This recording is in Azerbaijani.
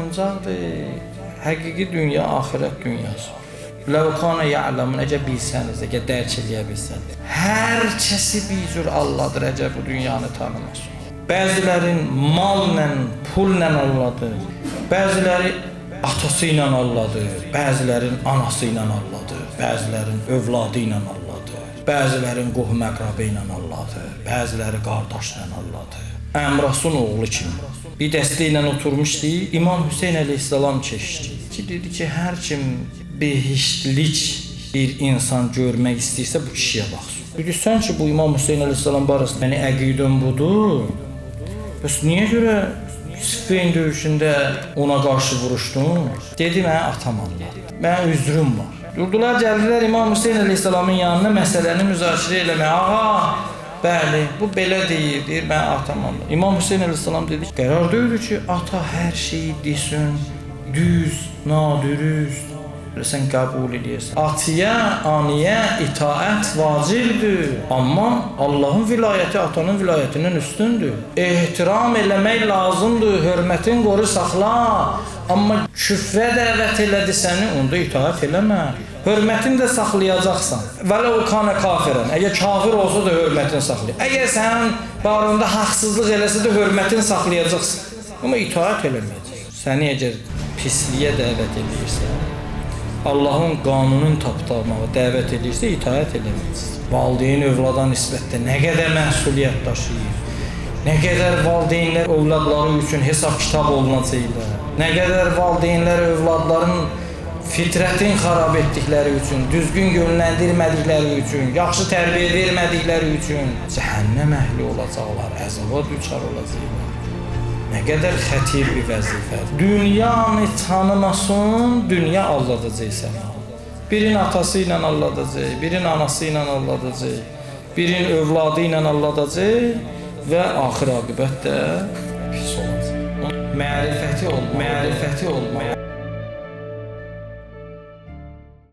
oyuncaqdır. Həqiqi dünya axirət dünyası. Ləv kana ya'lamun, əgər bilsəniz, əgər dərk eləyə bilsəniz. Hər kəsi bir cür Allahdır, əgər bu dünyanı tanımasın. Bəzilərin malla, pulla Allahdır. Bəziləri atası ilə Allahdır. Bəzilərin anası ilə Allahdır. Bəzilərin övladı ilə Allahdır. Bəzilərin qohum əqrabı ilə Allahdır. Bəziləri qardaşla Allahdır. Əmrasın oğlu kimi. Bir dəstə ilə oturmuşdu. İmam Hüseyn əleyhissalam keçdi. Dedi ki, hər kim behiştlik bir insan görmək istəyirsə bu kişiyə baxsın. Bilirsən ki, bu İmam Hüseyn əleyhissalam barəsində yəni əqidəm budur. Bəs niyə görə Siffin döyüşündə ona qarşı vuruşdun? Dedi, mənə atam Allah. Mənə üzrüm var. Durdular, gəldilər İmam Hüseyn əleyhissalamın yanına məsələni müzakirə eləməyə. Ağa, bəli, bu belə deyir, mənə atam Allah. İmam Hüseyn əleyhissalam dedi, qərar deyildi ki, ata hər şeyi desin, düz, nadürüst. Sən qəbul edirsən. Atiyə, aniyə, itaət vacibdir. Amma Allahın vilayəti atanın vilayətindən üstündür. Ehtiram eləmək lazımdır, hörmətin qoru saxla. Amma küfrə dəvət elədi səni, onda itaət eləmə. Hörmətini də saxlayacaqsan. Vələ o kana kafirən. Əgər kafir olsa da hörmətini saxlayacaq. Əgər sənin barında haqsızlıq eləsə də hörmətini saxlayacaqsan. Amma itaət eləməyəcəksən. Səni əgər pisliyə dəvət edirsən, Allahın qanunun tapdalmağa dəvət edirsə, itaət eləməyəcəksən. Valideyn övlada nisbətdə nə qədər məsuliyyət daşıyır, nə qədər valideynlər övladları üçün hesab kitab olunacaqlar, nə qədər valideynlər övladların fitrətin xarab etdikləri üçün, düzgün yönləndirmədikləri üçün, yaxşı tərbiyə vermədikləri üçün cəhənnəm əhli olacaqlar, əzaba düçar olacaqlar. Nə qədər xətir bir vəzifədir. Dünyanı tanımasın, dünya aldadacaq səni. Birin atası ilə aldadacaq, birin anası ilə aldadacaq, birin övladı ilə aldadacaq və axır aqibət də pis olacaq. Mərifəti olmalı.